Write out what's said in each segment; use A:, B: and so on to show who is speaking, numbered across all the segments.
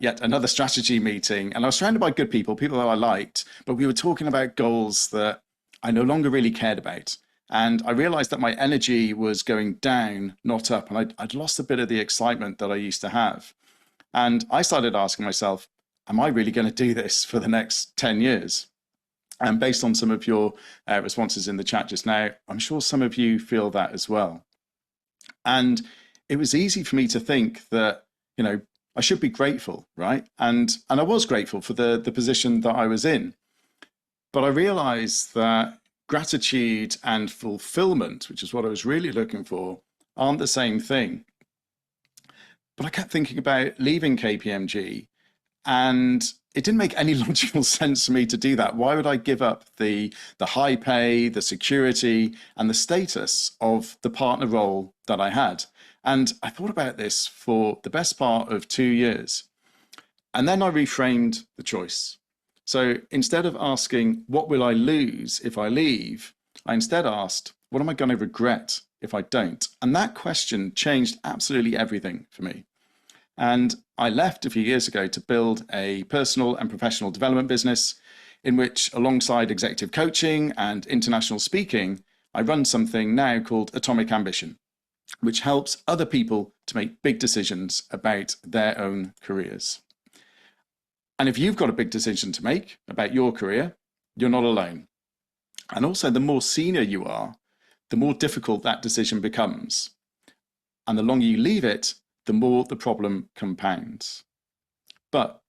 A: yet another strategy meeting, and I was surrounded by good people, people that I liked, but we were talking about goals that I no longer really cared about. And I realized that my energy was going down, not up, and I'd lost a bit of the excitement that I used to have. And I started asking myself, am I really going to do this for the next 10 years? And based on some of your responses in the chat just now, I'm sure some of you feel that as well. And it was easy for me to think that, you know, I should be grateful, right? And I was grateful for the position that I was in. But I realized that gratitude and fulfillment, which is what I was really looking for, aren't the same thing. But I kept thinking about leaving KPMG, and it didn't make any logical sense for me to do that. Why would I give up the high pay, the security, and the status of the partner role that I had? And I thought about this for the best part of 2 years. And then I reframed the choice. So instead of asking, what will I lose if I leave? I instead asked, what am I going to regret if I don't? And that question changed absolutely everything for me. And I left a few years ago to build a personal and professional development business in which, alongside executive coaching and international speaking, I run something now called Atomic Ambition, which helps other people to make big decisions about their own careers. And if you've got a big decision to make about your career, you're not alone. And also, the more senior you are, the more difficult that decision becomes. And the longer you leave it, the more the problem compounds. But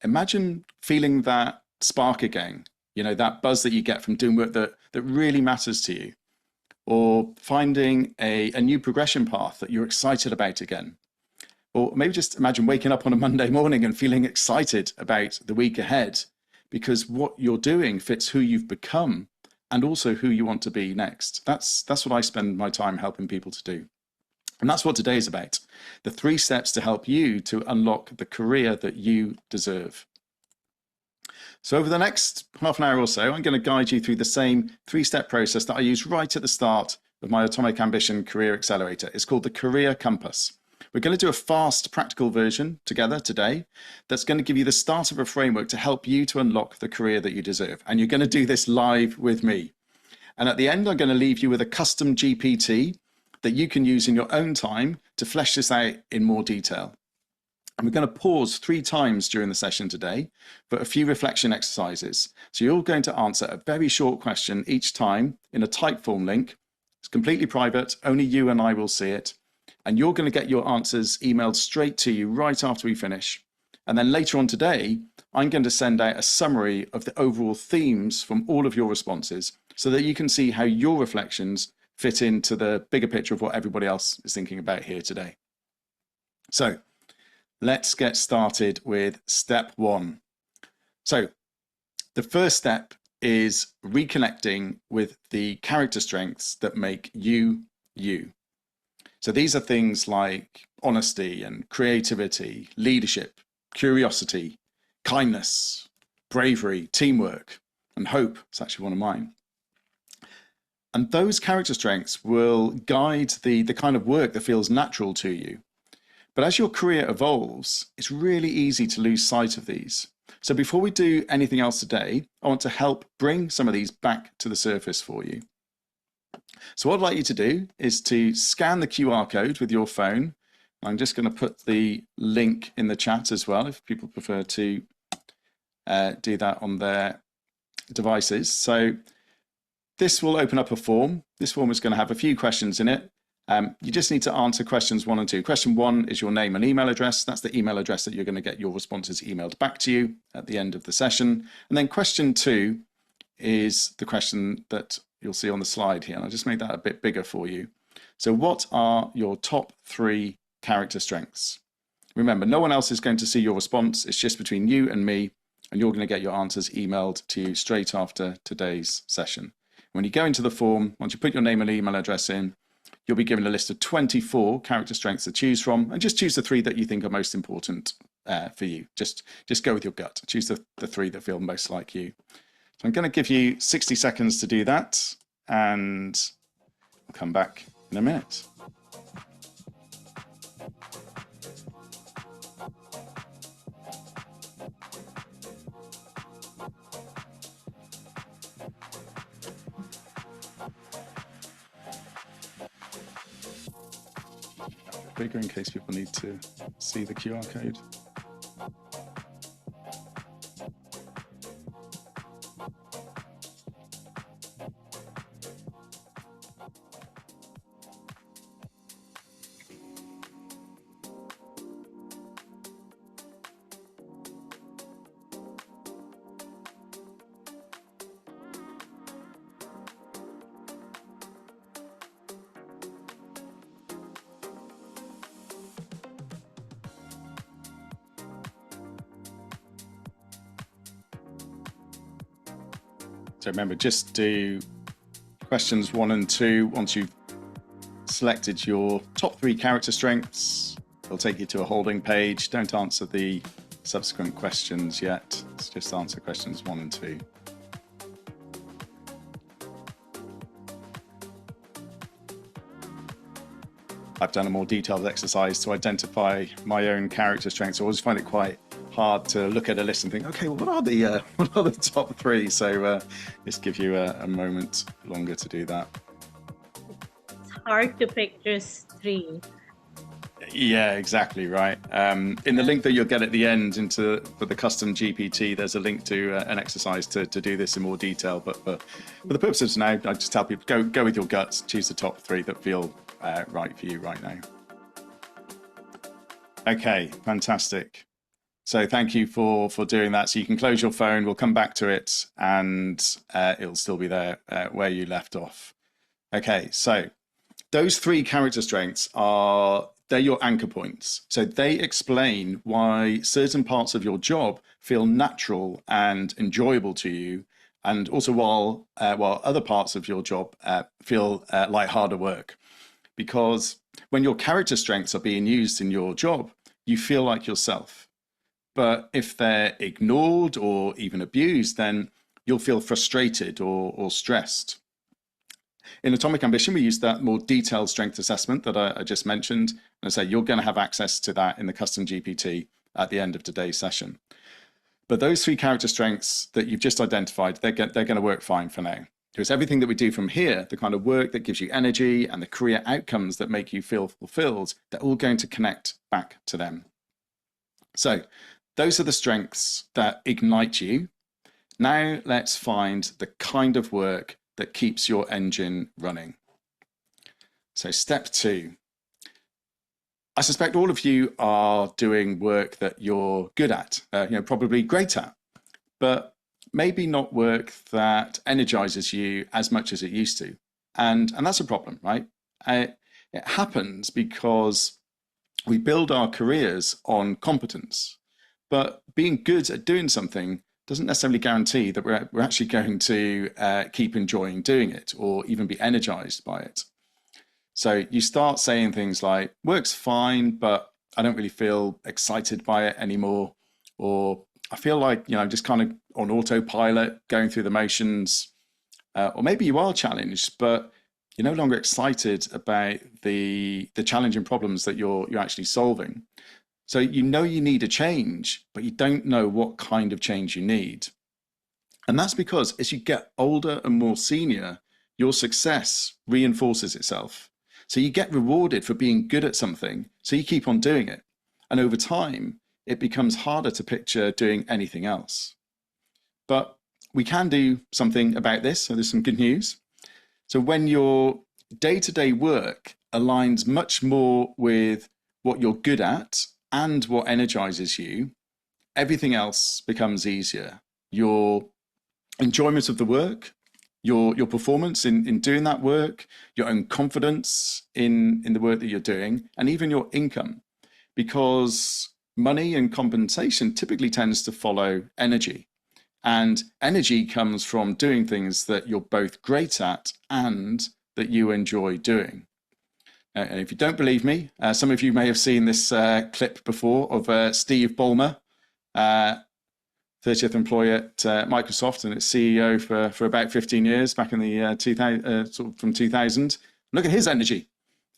A: imagine feeling that spark again, you know, that buzz that you get from doing work that really matters to you, or finding a new progression path that you're excited about again. Or maybe just imagine waking up on a Monday morning and feeling excited about the week ahead, because what you're doing fits who you've become and also who you want to be next. That's what I spend my time helping people to do. And that's what today is about, the 3 steps to help you to unlock the career that you deserve. So over the next half an hour or so, I'm going to guide you through the same 3-step process that I used right at the start of my Atomic Ambition Career Accelerator. It's called the Career Compass. We're going to do a fast, practical version together today that's going to give you the start of a framework to help you to unlock the career that you deserve. And you're going to do this live with me. And at the end, I'm going to leave you with a custom GPT that you can use in your own time to flesh this out in more detail. And we're going to pause 3 times during the session today for a few reflection exercises. So you're going to answer a very short question each time in a Typeform link. It's completely private, only you and I will see it. And you're going to get your answers emailed straight to you right after we finish. And then later on today, I'm going to send out a summary of the overall themes from all of your responses so that you can see how your reflections fit into the bigger picture of what everybody else is thinking about here today. So let's get started with step 1. So the first step is reconnecting with the character strengths that make you, you. So these are things like honesty and creativity, leadership, curiosity, kindness, bravery, teamwork, and hope. It's actually one of mine. And those character strengths will guide the kind of work that feels natural to you. But as your career evolves, it's really easy to lose sight of these. So before we do anything else today, I want to help bring some of these back to the surface for you. So what I'd like you to do is to scan the QR code with your phone. I'm just going to put the link in the chat as well, if people prefer to do that on their devices. So this will open up a form. This form is going to have a few questions in it. You just need to answer questions 1 and 2. Question 1 is your name and email address. That's the email address that you're going to get your responses emailed back to you at the end of the session. And then question 2 is the question that you'll see on the slide here. And I'll just make that a bit bigger for you. So what are your top 3 character strengths? Remember, no one else is going to see your response. It's just between you and me, and you're going to get your answers emailed to you straight after today's session. When you go into the form, once you put your name and email address in, you'll be given a list of 24 character strengths to choose from, and just choose the 3 that you think are most important for you. Just go with your gut. Choose the 3 that feel most like you. So I'm going to give you 60 seconds to do that, and I'll come back in a minute. bigger in case people need to see the QR code. So remember, just do questions 1 and 2. Once you've selected your top 3 character strengths, it'll take you to a holding page. Don't answer the subsequent questions yet. Let's just answer questions 1 and 2. I've done a more detailed exercise to identify my own character strengths. I always find it quite hard to look at a list and think, okay, well, what are the top 3? So just give you a moment longer to do that.
B: It's hard to pick just 3.
A: Yeah, exactly right. In the link that you'll get at the end for the custom GPT, there's a link to an exercise to do this in more detail. But for the purposes now, I just tell people go with your guts, choose the top 3 that feel right for you right now. Okay, fantastic. So thank you for doing that. So you can close your phone, we'll come back to it, and it'll still be there where you left off. Okay, so those 3 character strengths they're your anchor points. So they explain why certain parts of your job feel natural and enjoyable to you, and also while other parts of your job feel like harder work. Because when your character strengths are being used in your job, you feel like yourself. But if they're ignored or even abused, then you'll feel frustrated or stressed. In Atomic Ambition, we use that more detailed strength assessment that I just mentioned. And I say you're going to have access to that in the custom GPT at the end of today's session. But those 3 character strengths that you've just identified, they're going to work fine for now. Because everything that we do from here, the kind of work that gives you energy and the career outcomes that make you feel fulfilled, they're all going to connect back to them. So those are the strengths that ignite you. Now let's find the kind of work that keeps your engine running. So step 2. I suspect all of you are doing work that you're good at, probably great at, but maybe not work that energizes you as much as it used to. And that's a problem, right? It happens because we build our careers on competence, but being good at doing something doesn't necessarily guarantee that we're actually going to keep enjoying doing it or even be energized by it. So you start saying things like, work's fine, but I don't really feel excited by it anymore. Or I feel like, I'm just kind of on autopilot going through the motions. Or maybe you are challenged, but you're no longer excited about the challenging problems that you're actually solving. So you need a change, but you don't know what kind of change you need. And that's because as you get older and more senior, your success reinforces itself. So you get rewarded for being good at something, so you keep on doing it. And over time, it becomes harder to picture doing anything else. But we can do something about this, so there's some good news. So when your day-to-day work aligns much more with what you're good at and what energizes you, everything else becomes easier. Your enjoyment of the work, your performance in doing that work, your own confidence in the work that you're doing, and even your income, because money and compensation typically tends to follow energy. And energy comes from doing things that you're both great at and that you enjoy doing. And if you don't believe me, some of you may have seen this clip before of Steve Ballmer, 30th employee at Microsoft and its CEO for about 15 years back in the from 2000. Look at his energy.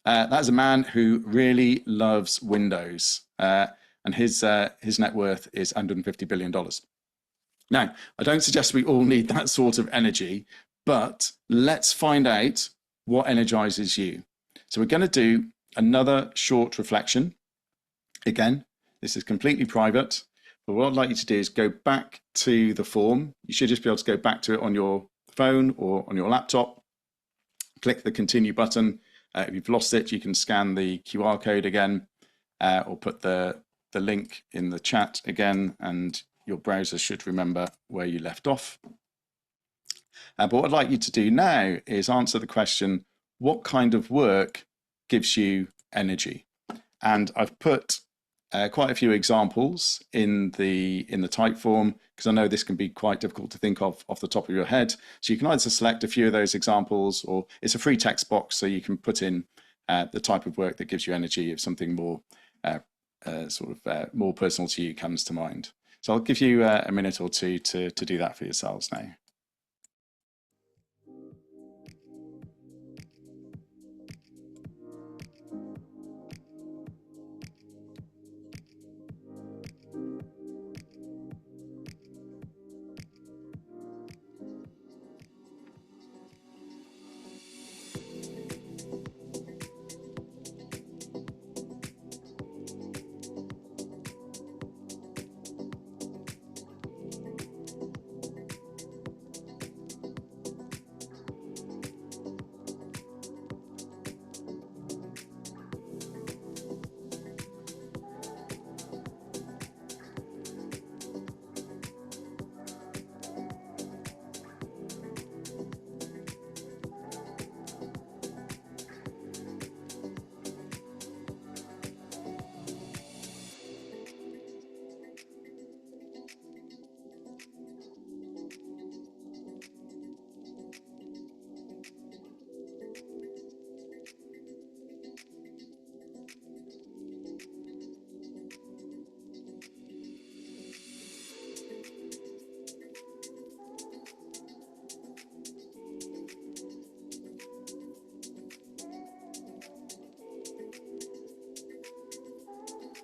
A: That is a man who really loves Windows, and his net worth is $150 billion. Now, I don't suggest we all need that sort of energy, but let's find out what energizes you. So we're going to do another short reflection. Again, this is completely private, but what I'd like you to do is go back to the form. You should just be able to go back to it on your phone or on your laptop. Click the continue button. If you've lost it, you can scan the QR code again, or put the link in the chat again, and your browser should remember where you left off. But what I'd like you to do now is answer the question, what kind of work gives you energy? And I've put quite a few examples in the type form, because I know this can be quite difficult to think of off the top of your head. So you can either select a few of those examples, or it's a free text box, so you can put in the type of work that gives you energy if something more more personal to you comes to mind. So I'll give you a minute or two to do that for yourselves now.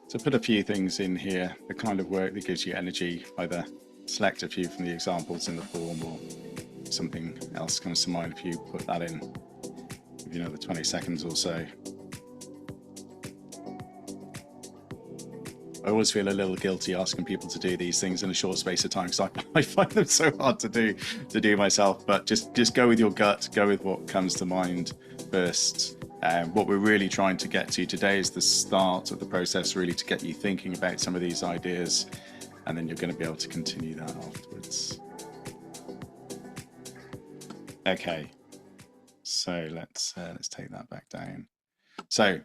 A: So put a few things in here, the kind of work that gives you energy, either select a few from the examples in the form, or something else comes to mind if you put that in. Give you another 20 seconds or so. I always feel a little guilty asking people to do these things in a short space of time, because I find them so hard to do myself. But just go with your gut, go with what comes to mind first. What we're really trying to get to today is the start of the process, really to get you thinking about some of these ideas, and then you're going to be able to continue that afterwards. Okay, so let's take that back down. So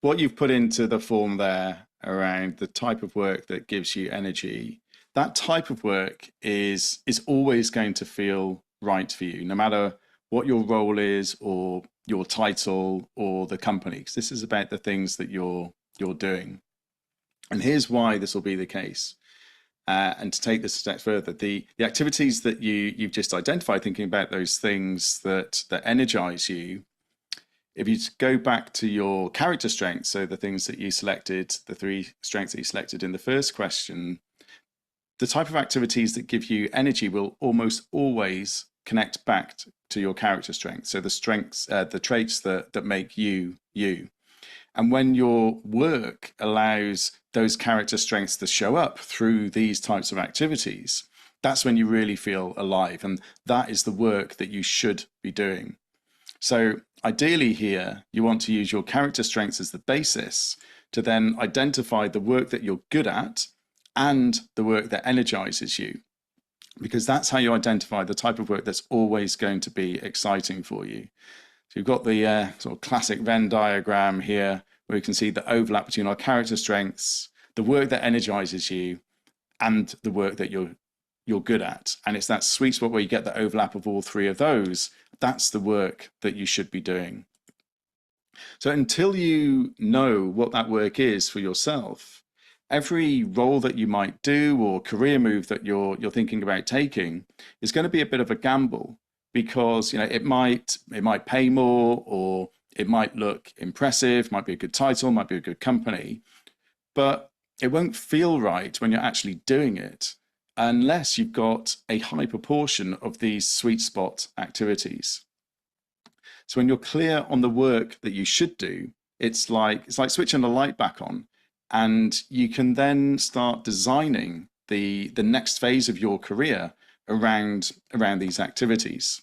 A: what you've put into the form there around the type of work that gives you energy, that type of work is always going to feel right for you, no matter what your role is, or your title, or the company, because this is about the things that you're doing. And here's why this will be the case. And to take this a step further, the activities that you've just identified, thinking about those things that energize you, if you go back to your character strengths, so the things that you selected, the 3 strengths that you selected in the first question, the type of activities that give you energy will almost always connect back to your character strengths. So the strengths, the traits that make you, you. And when your work allows those character strengths to show up through these types of activities, that's when you really feel alive. And that is the work that you should be doing. So ideally here, you want to use your character strengths as the basis to then identify the work that you're good at and the work that energizes you, because that's how you identify the type of work that's always going to be exciting for you. So you've got the sort of classic Venn diagram here, where you can see the overlap between our character strengths, the work that energizes you, and the work that you're good at. And it's that sweet spot where you get the overlap of all 3 of those. That's the work that you should be doing. So until you know what that work is for yourself, every role that you might do or career move that you're thinking about taking is going to be a bit of a gamble, because it might pay more, or it might look impressive, might be a good title, might be a good company, but it won't feel right when you're actually doing it unless you've got a high proportion of these sweet spot activities. So when you're clear on the work that you should do, it's like switching the light back on, and you can then start designing the next phase of your career around these activities.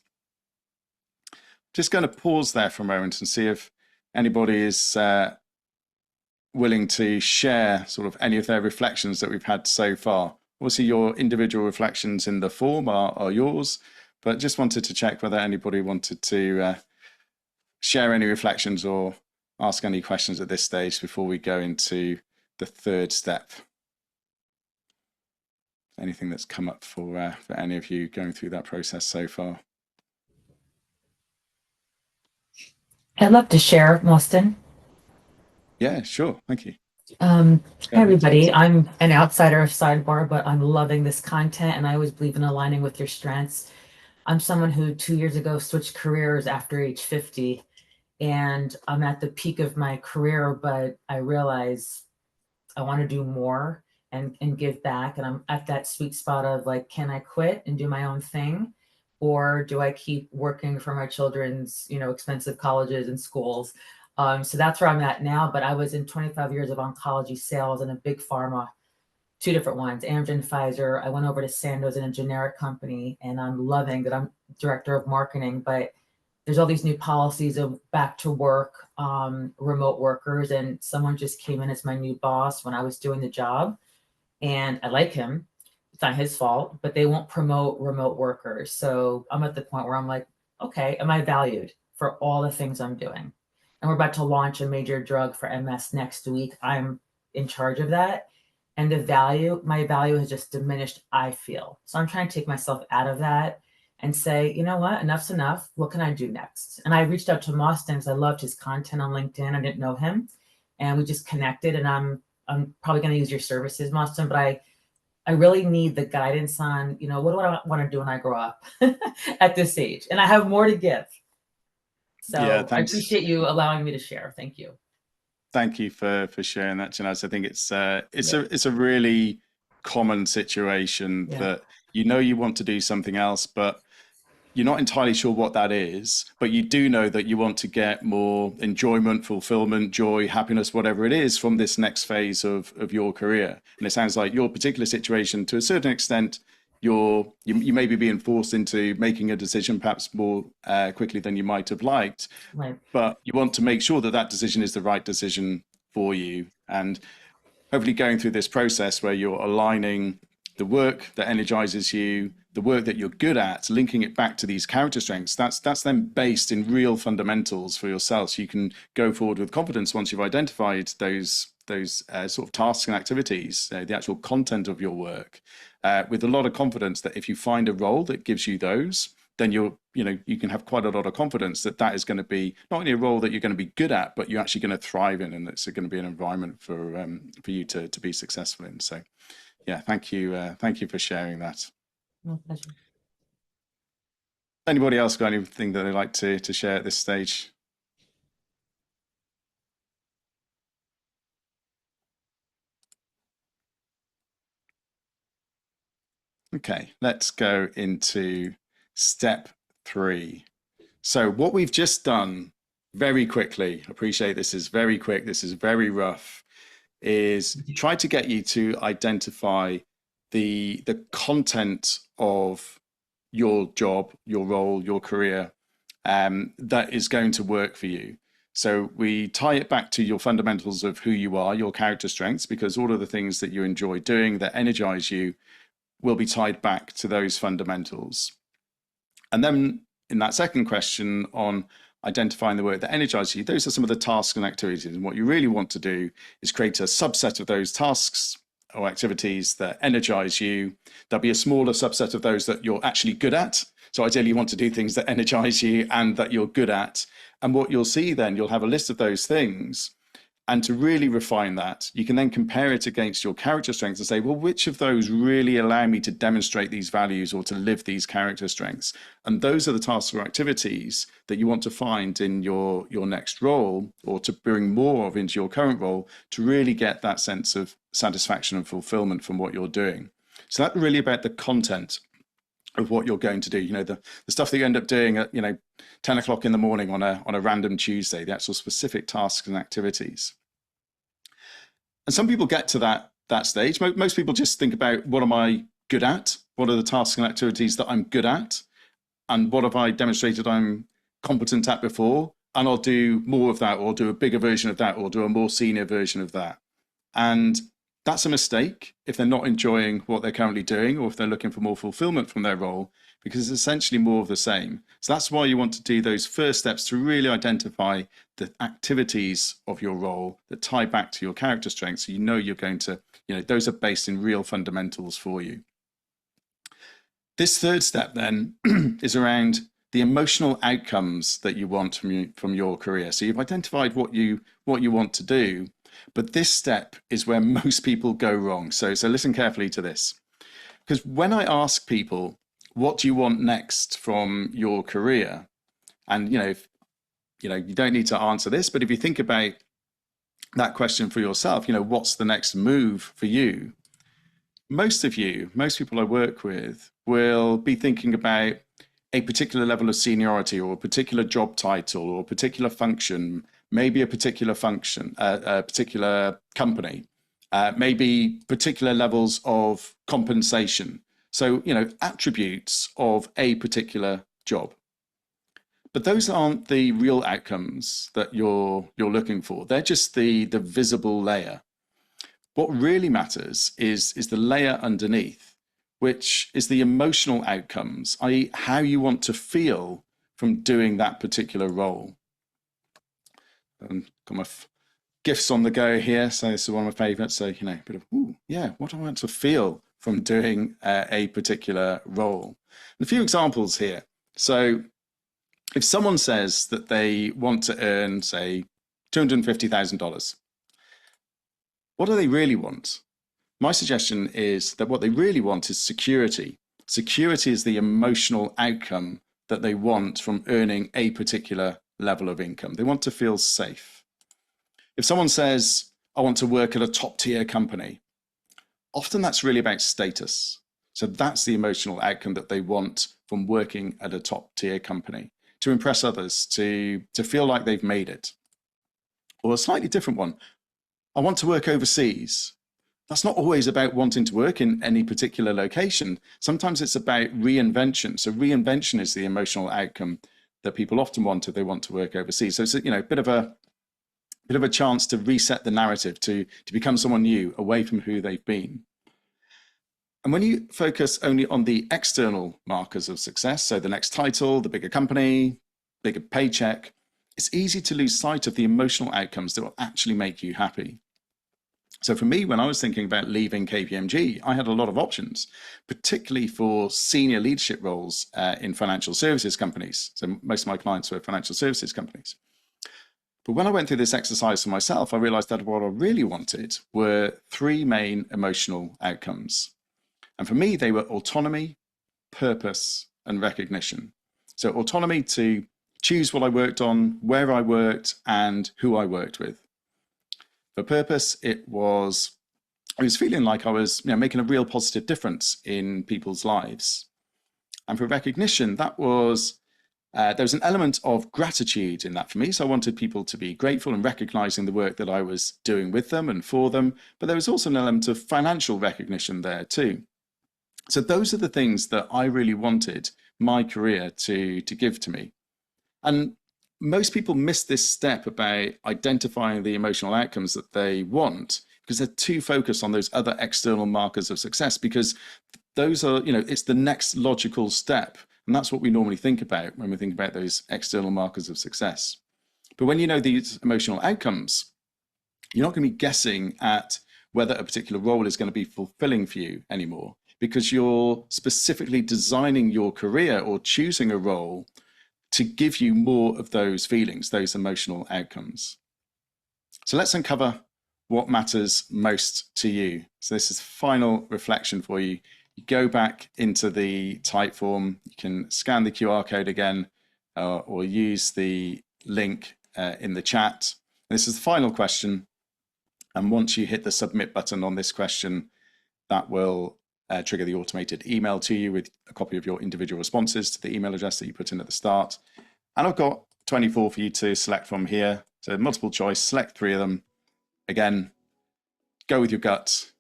A: Just going to pause there for a moment and see if anybody is willing to share sort of any of their reflections that we've had so far. Obviously, your individual reflections in the form are yours, but just wanted to check whether anybody wanted to share any reflections or ask any questions at this stage before we go into the third step. Anything that's come up for any of you going through that process so far?
C: I'd love to share, Mostyn.
A: Yeah, sure. Thank you.
C: Hi, everybody. I'm an outsider of Sidebar, but I'm loving this content, and I always believe in aligning with your strengths. I'm someone who 2 years ago switched careers after age 50, and I'm at the peak of my career, but I realize I want to do more and give back. And I'm at that sweet spot of like, can I quit and do my own thing? Or do I keep working for my children's, expensive colleges and schools? So that's where I'm at now. But I was in 25 years of oncology sales in a big pharma, two different ones, Amgen, Pfizer. I went over to Sandoz in a generic company, and I'm loving that I'm director of marketing. But there's all these new policies of back to work, remote workers, and someone just came in as my new boss when I was doing the job, and I like him. It's not his fault, but they won't promote remote workers. So I'm at the point where I'm like, okay, am I valued for all the things I'm doing? And we're about to launch a major drug for MS next week. I'm in charge of that. And my value has just diminished, I feel. So I'm trying to take myself out of that and say, you know what, enough's enough. What can I do next? And I reached out to Mostyn because I loved his content on LinkedIn. I didn't know him. And we just connected, and I'm probably going to use your services, Mostyn, but I really need the guidance on, what do I want to do when I grow up at this age? And I have more to give. So
A: Yeah,
C: I
A: thanks.
C: appreciate you allowing me to share. Thank you.
A: Thank you for sharing that, Janaz. I think it's a really common situation that you want to do something else, but you're not entirely sure what that is, but you do know that you want to get more enjoyment, fulfillment, joy, happiness, whatever it is from this next phase of your career. And it sounds like your particular situation, to a certain extent, you may be being forced into making a decision perhaps more quickly than you might have liked.
C: Right.
A: But you want to make sure that that decision is the right decision for you. And hopefully going through this process where you're aligning the work that energizes you, the work that you're good at, linking it back to these character strengths, that's then based in real fundamentals for yourself. So you can go forward with confidence once you've identified those sort of tasks and activities, the actual content of your work, with a lot of confidence that if you find a role that gives you those, then you can have quite a lot of confidence that that is going to be not only a role that you're going to be good at, but you're actually going to thrive in, and it's going to be an environment for you to be successful in. So, yeah, thank you for sharing that.
C: My pleasure.
A: Anybody else got anything that they'd like to share at this stage? Okay, let's go into step 3. So what we've just done very quickly, appreciate this is very quick, this is very rough, is try to get you to identify the content of your job, your role, your career that is going to work for you. So we tie it back to your fundamentals of who you are, your character strengths, because all of the things that you enjoy doing that energize you will be tied back to those fundamentals. And then in that second question on identifying the work that energizes you, those are some of the tasks and activities. And what you really want to do is create a subset of those tasks or activities that energize you. There'll be a smaller subset of those that you're actually good at. So ideally you want to do things that energize you and that you're good at. And what you'll see then, you'll have a list of those things. And to really refine that, you can then compare it against your character strengths and say, well, which of those really allow me to demonstrate these values or to live these character strengths? And those are the tasks or activities that you want to find in your next role, or to bring more of into your current role, to really get that sense of satisfaction and fulfillment from what you're doing. So that's really about the content. of what you're going to do. You know, the stuff that you end up doing at, 10 o'clock in the morning on a random Tuesday, the actual specific tasks and activities. And some people get to that stage. Most people just think about, what am I good at? What are the tasks and activities that I'm good at? And what have I demonstrated I'm competent at before? And I'll do more of that, or do a bigger version of that, or do a more senior version of that. And that's a mistake if they're not enjoying what they're currently doing, or if they're looking for more fulfillment from their role, because it's essentially more of the same. So that's why you want to do those first steps to really identify the activities of your role that tie back to your character strengths. So you know you're going to, those are based in real fundamentals for you. This third step then is around the emotional outcomes that you want from your career. So you've identified what you want to do, but this step is where most people go wrong. So listen carefully to this, because when I ask people, what do you want next from your career? And you don't need to answer this, but if you think about that question for yourself, what's the next move for you? Most people I work with will be thinking about a particular level of seniority, or a particular job title, or a particular function, maybe a particular company, maybe particular levels of compensation. So, attributes of a particular job. But those aren't the real outcomes that you're looking for. They're just the visible layer. What really matters is the layer underneath, which is the emotional outcomes, i.e. how you want to feel from doing that particular role. Got my GIFs on the go here, so this is one of my favorites. So, a bit of, what do I want to feel from doing a particular role? And a few examples here. So if someone says that they want to earn, say, $250,000, what do they really want? My suggestion is that what they really want is security. Security is the emotional outcome that they want from earning a particular level of income. They want to feel safe. If someone says, I want to work at a top tier company, often that's really about status. So that's the emotional outcome that they want from working at a top tier company, to impress others, to feel like they've made it. Or a slightly different one, I want to work overseas. That's not always about wanting to work in any particular location. Sometimes it's about reinvention. So reinvention is the emotional outcome that people often want if they want to work overseas. So it's a bit of a chance to reset the narrative, to become someone new, away from who they've been. And when you focus only on the external markers of success, so the next title, the bigger company, bigger paycheck, it's easy to lose sight of the emotional outcomes that will actually make you happy. So for me, when I was thinking about leaving KPMG, I had a lot of options, particularly for senior leadership roles in financial services companies. So most of my clients were financial services companies. But when I went through this exercise for myself, I realized that what I really wanted were three main emotional outcomes. And for me, they were autonomy, purpose, and recognition. So autonomy to choose what I worked on, where I worked, and who I worked with. For purpose, I was feeling like I was making a real positive difference in people's lives. And for recognition, that was, there was an element of gratitude in that for me. So I wanted people to be grateful and recognizing the work that I was doing with them and for them. But there was also an element of financial recognition there too. So those are the things that I really wanted my career to give to me. And most people miss this step about identifying the emotional outcomes that they want, because they're too focused on those other external markers of success, because those are, it's the next logical step. And that's what we normally think about when we think about those external markers of success. But when you know these emotional outcomes, you're not going to be guessing at whether a particular role is going to be fulfilling for you anymore, because you're specifically designing your career or choosing a role to give you more of those feelings, those emotional outcomes. So let's uncover what matters most to you. So this is final reflection for you. You go back into the Typeform, you can scan the QR code again, or use the link in the chat. This is the final question. And once you hit the submit button on this question, that will trigger the automated email to you with a copy of your individual responses to the email address that you put in at the start. And I've got 24 for you to select from here. So multiple choice, select 3 of them. Again, go with your gut,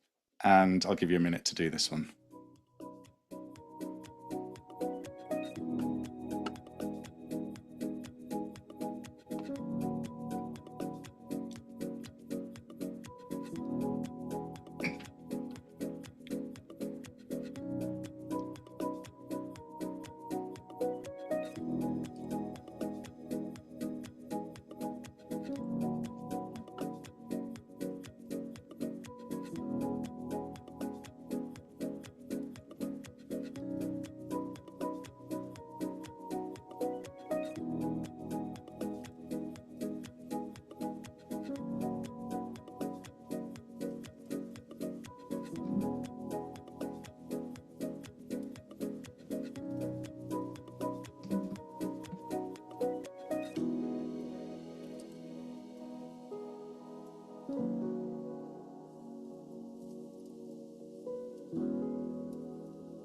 A: and I'll give you a minute to do this one.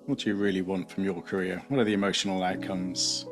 A: What do you really want from your career? What are the emotional outcomes?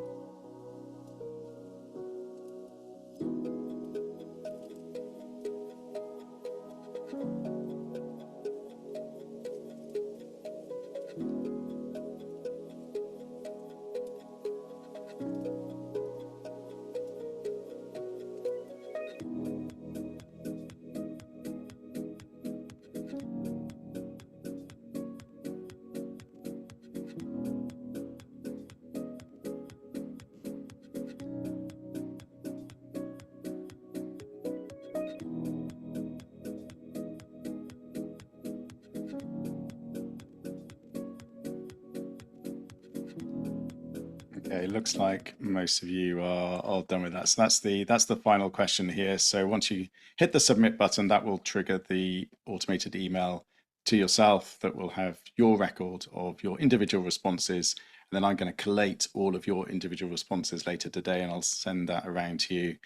A: Okay, looks like most of you are all done with that. So that's the final question here. So once you hit the submit button, that will trigger the automated email to yourself that will have your record of your individual responses. And then I'm going to collate all of your individual responses later today, and I'll send that around to you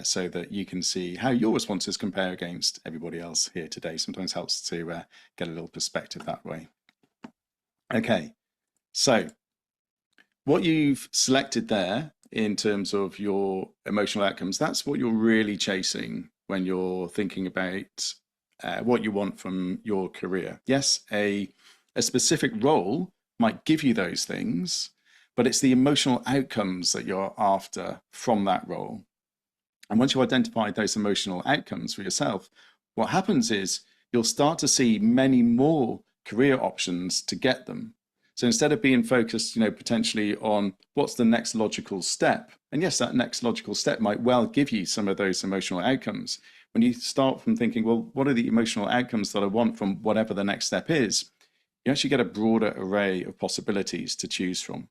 A: so that you can see how your responses compare against everybody else here today. Sometimes helps to get a little perspective that way. Okay, so what you've selected there in terms of your emotional outcomes, that's what you're really chasing when you're thinking about what you want from your career. Yes, a specific role might give you those things, but it's the emotional outcomes that you're after from that role. And once you identify those emotional outcomes for yourself, what happens is you'll start to see many more career options to get them. So instead of being focused, potentially on what's the next logical step, and yes, that next logical step might well give you some of those emotional outcomes. When you start from thinking, well, what are the emotional outcomes that I want from whatever the next step is, you actually get a broader array of possibilities to choose from.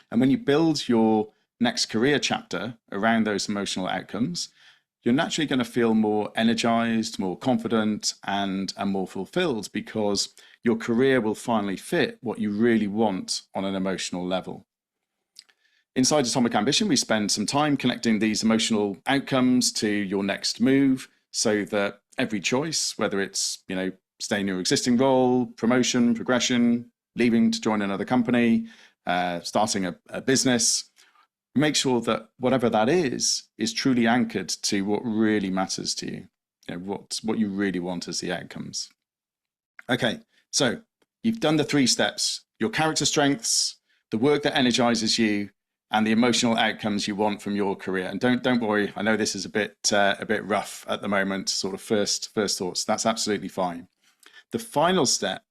A: And when you build your next career chapter around those emotional outcomes, you're naturally going to feel more energized, more confident, and more fulfilled, because your career will finally fit what you really want on an emotional level. Inside Atomic Ambition, we spend some time connecting these emotional outcomes to your next move, so that every choice, whether it's staying in your existing role, promotion, progression, leaving to join another company, starting a business, make sure that whatever that is truly anchored to what really matters to you, what you really want as the outcomes. Okay, so you've done the 3 steps: your character strengths, the work that energizes you, and the emotional outcomes you want from your career. And don't worry, I know this is a bit rough at the moment, sort of first thoughts. That's absolutely fine. The final step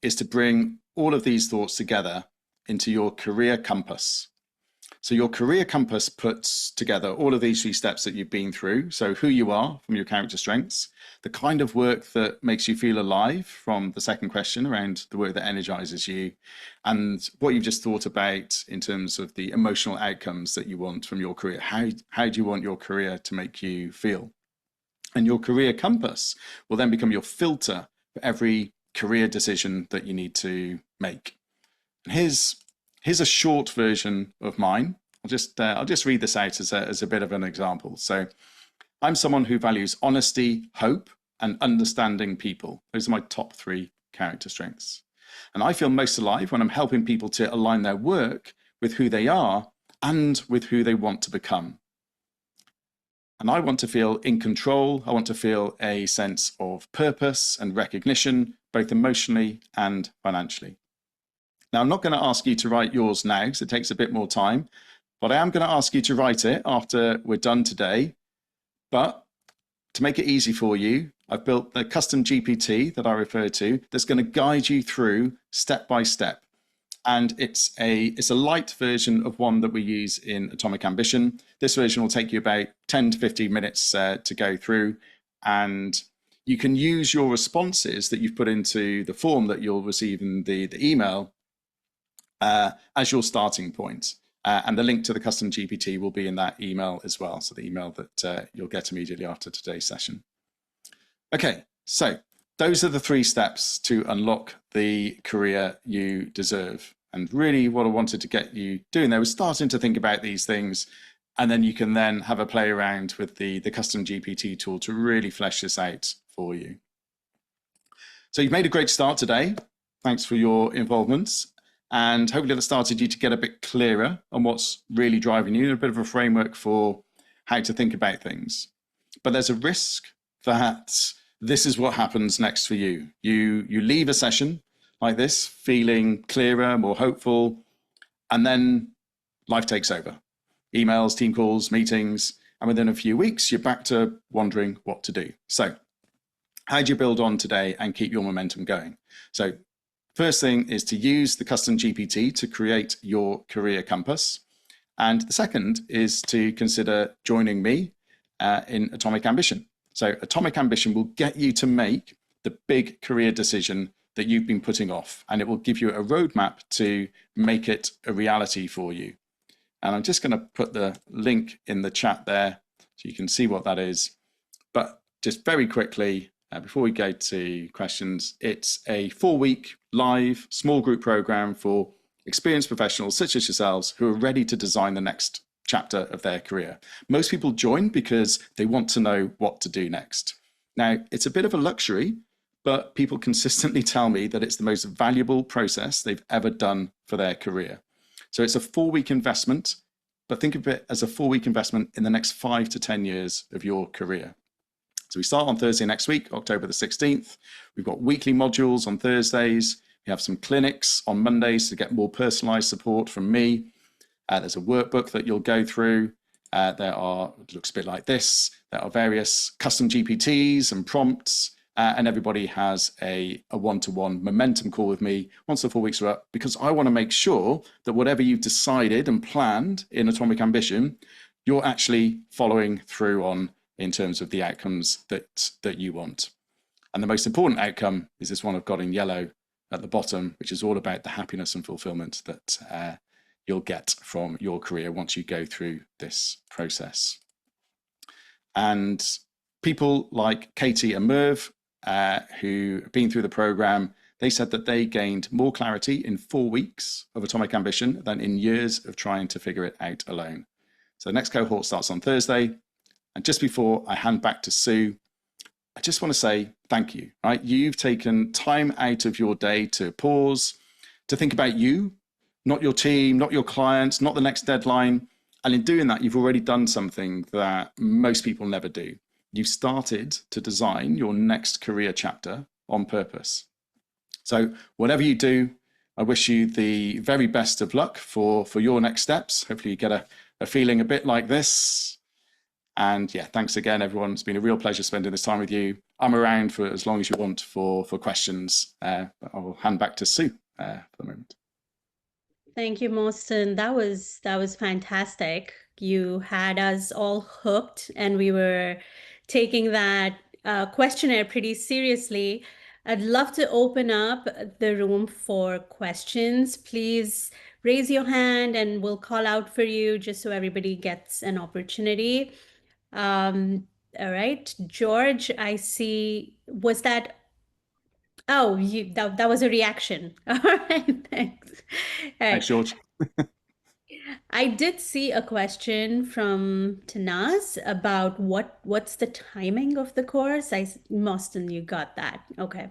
A: is to bring all of these thoughts together into your career compass. So your career compass puts together all of these 3 steps that you've been through. So who you are from your character strengths, the kind of work that makes you feel alive from the second question around the work that energizes you, and what you've just thought about in terms of the emotional outcomes that you want from your career. How do you want your career to make you feel? And your career compass will then become your filter for every career decision that you need to make. And here's a short version of mine. I'll just read this out as a bit of an example. So I'm someone who values honesty, hope, and understanding people. Those are my top 3 character strengths. And I feel most alive when I'm helping people to align their work with who they are and with who they want to become. And I want to feel in control. I want to feel a sense of purpose and recognition, both emotionally and financially. Now, I'm not going to ask you to write yours now because it takes a bit more time, but I am going to ask you to write it after we're done today. But to make it easy for you, I've built the custom GPT that I refer to that's going to guide you through step by step. And it's a light version of one that we use in Atomic Ambition. This version will take you about 10 to 15 minutes to go through. And you can use your responses that you've put into the form that you'll receive in the email as your starting point. And the link to the custom GPT will be in that email as well. So the email that you'll get immediately after today's session. Okay, so those are the 3 steps to unlock the career you deserve. And really what I wanted to get you doing there was starting to think about these things, and then you can then have a play around with the custom GPT tool to really flesh this out for you. So you've made a great start today. Thanks for your involvement. And hopefully that started you to get a bit clearer on what's really driving you, a bit of a framework for how to think about things. But there's a risk that this is what happens next for you. You leave a session like this feeling clearer, more hopeful, and then life takes over. Emails, team calls, meetings, and within a few weeks, you're back to wondering what to do. So how do you build on today and keep your momentum going? So first thing is to use the custom GPT to create your career compass. And the second is to consider joining me in Atomic Ambition. So Atomic Ambition will get you to make the big career decision that you've been putting off, and it will give you a roadmap to make it a reality for you. And I'm just going to put the link in the chat there so you can see what that is. But just very quickly, before we go to questions, it's a 4-week live small group program for experienced professionals such as yourselves who are ready to design the next chapter of their career. Most people join because they want to know what to do next. Now, it's a bit of a luxury, but people consistently tell me that it's the most valuable process they've ever done for their career. So it's a 4-week investment, but think of it as a 4-week investment in the next 5 to 10 years of your career. So we start on Thursday next week, October the 16th. We've got weekly modules on Thursdays. We have some clinics on Mondays to get more personalized support from me. There's a workbook that you'll go through. It looks a bit like this. There are various custom GPTs and prompts, and everybody has a one-to-one momentum call with me once the 4 weeks are up, because I want to make sure that whatever you've decided and planned in Atomic Ambition, you're actually following through on in terms of the outcomes that you want. And the most important outcome is this one I've got in yellow at the bottom, which is all about the happiness and fulfillment that you'll get from your career once you go through this process. And people like Katie and Merv, who have been through the program, they said that they gained more clarity in 4 weeks of Atomic Ambition than in years of trying to figure it out alone. So the next cohort starts on Thursday. And just before I hand back to Sue, I just want to say thank you, right? You've taken time out of your day to pause, to think about you, not your team, not your clients, not the next deadline. And in doing that, you've already done something that most people never do. You started to design your next career chapter on purpose. So whatever you do, I wish you the very best of luck for your next steps. Hopefully you get a feeling a bit like this. And yeah, thanks again, everyone. It's been a real pleasure spending this time with you. I'm around for as long as you want for questions. But I'll hand back to Sue for the moment.
B: Thank you, Mostyn. That was fantastic. You had us all hooked, and we were taking that questionnaire pretty seriously. I'd love to open up the room for questions. Please raise your hand and we'll call out for you just so everybody gets an opportunity. All right, George, I see. Was that? Oh, that was a reaction. All right, thanks. All right.
A: Thanks, George.
B: I did see a question from Tanaz about what's the timing of the course. Mostyn, you got that. Okay.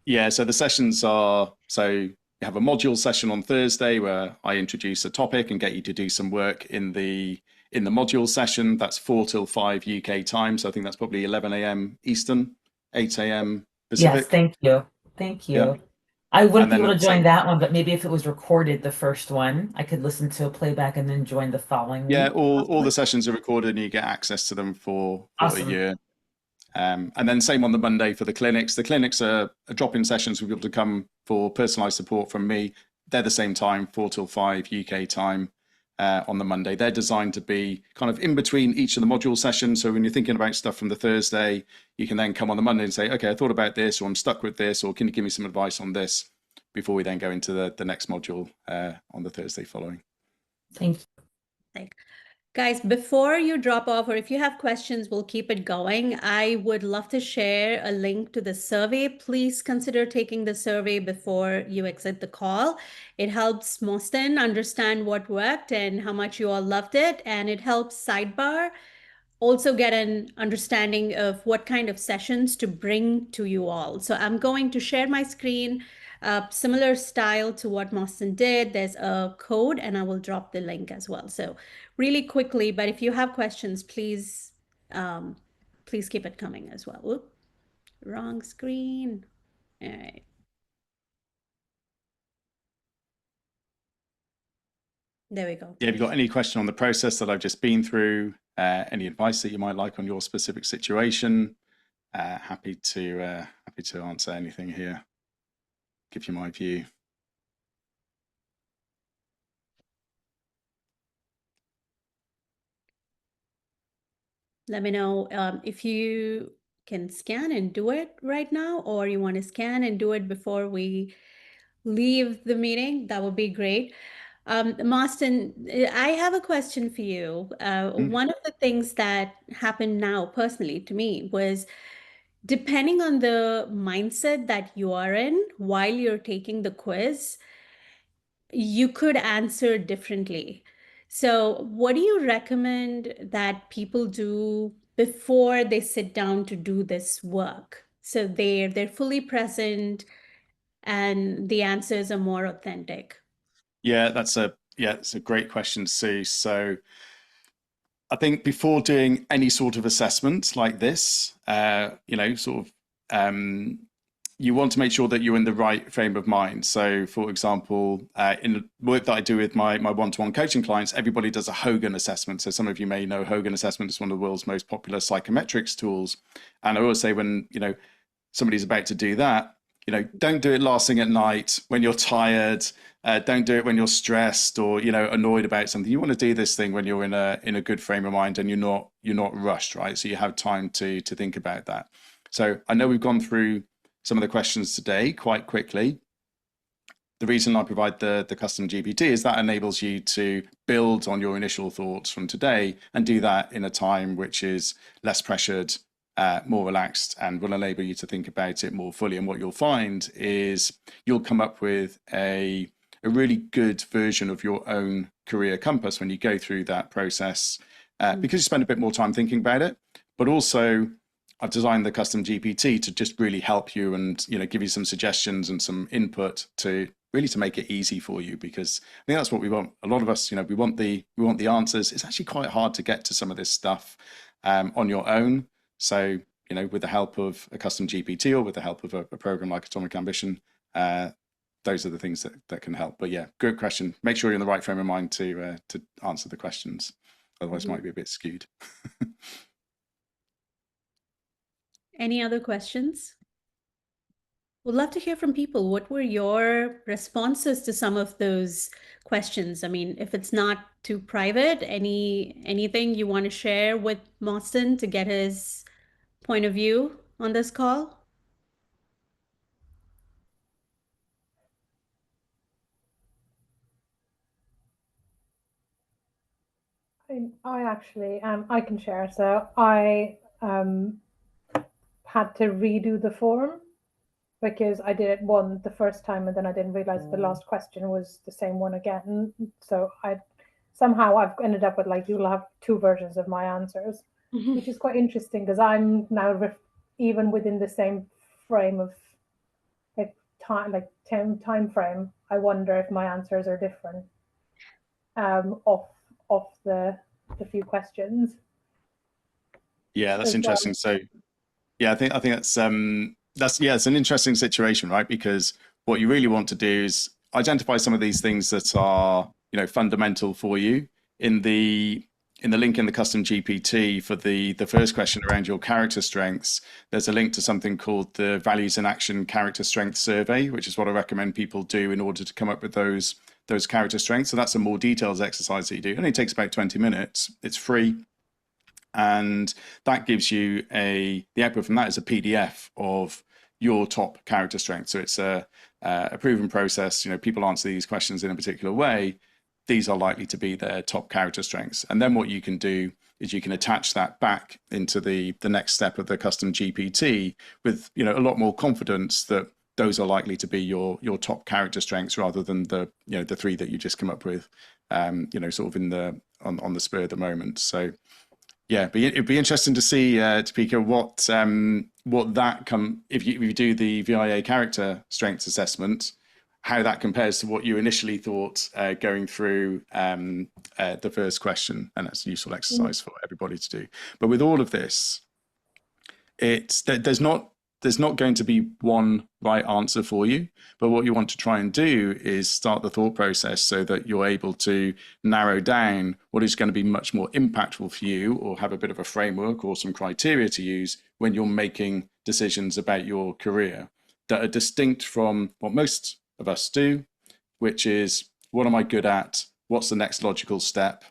A: Yeah, so the sessions are, so you have a module session on Thursday where I introduce a topic and get you to do some work in the module session. That's 4 till 5 UK time. So I think that's probably 11 a.m. Eastern, 8 a.m.
C: Yes,
A: Pacific.
C: thank you. Thank
A: Yeah.
C: you. I wouldn't
A: And
C: be able
A: then
C: to join that one, but maybe if it was recorded, the first one, I could listen to a playback and then join the following
A: yeah,
C: week.
A: all the sessions are recorded and you get access to them for a
C: Awesome.
A: year. And then same on the Monday for the clinics. The clinics are drop-in sessions for people to come for personalized support from me. They're the same time, 4 till 5 UK time on the Monday. They're designed to be kind of in between each of the module sessions. So when you're thinking about stuff from the Thursday, you can then come on the Monday and say, okay, I thought about this, or I'm stuck with this, or can you give me some advice on this before we then go into the next module on the Thursday following.
C: Thank you.
B: Guys, before you drop off, or if you have questions, we'll keep it going. I would love to share a link to the survey. Please consider taking the survey before you exit the call. It helps Mostyn understand what worked and how much you all loved it. And it helps Sidebar also get an understanding of what kind of sessions to bring to you all. So I'm going to share my screen, similar style to what Mostyn did. There's a code and I will drop the link as well. So really quickly, but if you have questions, please, please keep it coming as well. Oop, wrong screen. All right. There we go.
A: Yeah, if you've got any question on the process that I've just been through, any advice that you might like on your specific situation, happy to answer anything here. Give you my view.
B: Let me know if you can scan and do it right now, or you want to scan and do it before we leave the meeting. That would be great. Mostyn, I have a question for you. One of the things that happened now personally to me was, depending on the mindset that you are in while you're taking the quiz, you could answer differently. So, what do you recommend that people do before they sit down to do this work? So they're fully present and the answers are more authentic.
A: Yeah, it's a great question, Sue. So I think before doing any sort of assessment like this, you want to make sure that you're in the right frame of mind. So, for example, in the work that I do with my one-to-one coaching clients, everybody does a Hogan assessment. So some of you may know Hogan assessment is one of the world's most popular psychometrics tools. And I always say when, somebody's about to do that, don't do it last thing at night when you're tired. Don't do it when you're stressed or annoyed about something. You want to do this thing when you're in a good frame of mind and you're not rushed, right? So you have time to think about that. So I know we've gone through some of the questions today quite quickly. The reason I provide the custom GPT is that enables you to build on your initial thoughts from today and do that in a time which is less pressured, more relaxed, and will enable you to think about it more fully. And what you'll find is you'll come up with a really good version of your own career compass when you go through that process, because you spend a bit more time thinking about it. But also, I've designed the custom GPT to just really help you and give you some suggestions and some input to make it easy for you, because I think that's what we want. A lot of us, we want the answers. It's actually quite hard to get to some of this stuff on your own. So, with the help of a custom GPT or with the help of a program like Atomic Ambition, those are the things that can help. But yeah, good question. Make sure you're in the right frame of mind to answer the questions. Otherwise, it might be a bit skewed.
B: Any other questions? We'd love to hear from people. What were your responses to some of those questions? I mean, if it's not too private, anything you want to share with Mostyn to get his point of view on this call?
D: I actually, I can share. So I had to redo the form because I did it the first time and then I didn't realize the last question was the same one again. So I've ended up with you'll have two versions of my answers, which is quite interesting because I'm now even within the same frame of time frame, I wonder if my answers are different off the few questions.
A: Yeah, that's
D: as well.
A: interesting. So yeah, I think that's it's an interesting situation, right? Because what you really want to do is identify some of these things that are, you know, fundamental for you. In the link in the custom GPT for the first question around your character strengths, there's a link to something called the Values in Action Character Strength Survey, which is what I recommend people do in order to come up with those character strengths. So that's a more detailed exercise that you do. It only takes about 20 minutes. It's free. And that gives you the output from that is a PDF of your top character strength. So it's a proven process. You know, people answer these questions in a particular way. These are likely to be their top character strengths. And then what you can do is you can attach that back into the next step of the custom GPT with, you know, a lot more confidence that those are likely to be your top character strengths rather than the three that you just come up with, you know, sort of on the spur of the moment. So yeah, it'd be interesting to see, Topeka, if you do the VIA character strengths assessment, how that compares to what you initially thought going through the first question, and that's a useful exercise for everybody to do. But with all of this, there's not going to be one right answer for you, but what you want to try and do is start the thought process so that you're able to narrow down what is going to be much more impactful for you, or have a bit of a framework or some criteria to use when you're making decisions about your career that are distinct from what most of us do, which is, what am I good at? What's the next logical step?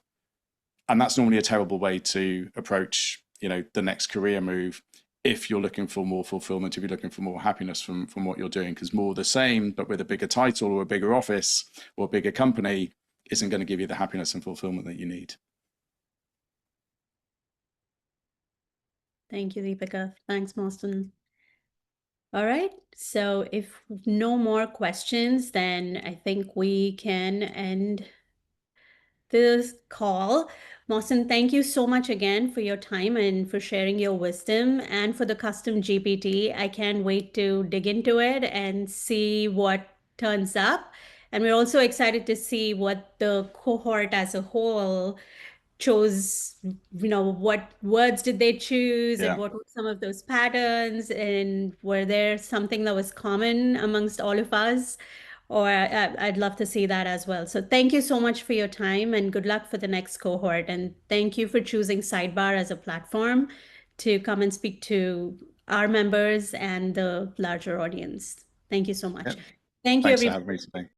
A: And that's normally a terrible way to approach, you know, the next career move. If you're looking for more fulfillment, if you're looking for more happiness from what you're doing, because more the same, but with a bigger title or a bigger office or a bigger company, isn't going to give you the happiness and fulfillment that you need.
B: Thank you, Deepika. Thanks, Mostyn. All right, so if no more questions, then I think we can end this call. Mostyn, thank you so much again for your time and for sharing your wisdom, and for the custom GPT. I can't wait to dig into it and see what turns up. And we're also excited to see what the cohort as a whole chose, you know, what words did they choose, and what were some of those patterns, and were there something that was common amongst all of us? Or I'd love to see that as well. So thank you so much for your time, and good luck for the next cohort. And thank you for choosing Sidebar as a platform to come and speak to our members and the larger audience. Thank you so much.
A: Yep.
B: Thank you,
A: Thanks for
B: everybody.
A: having me today.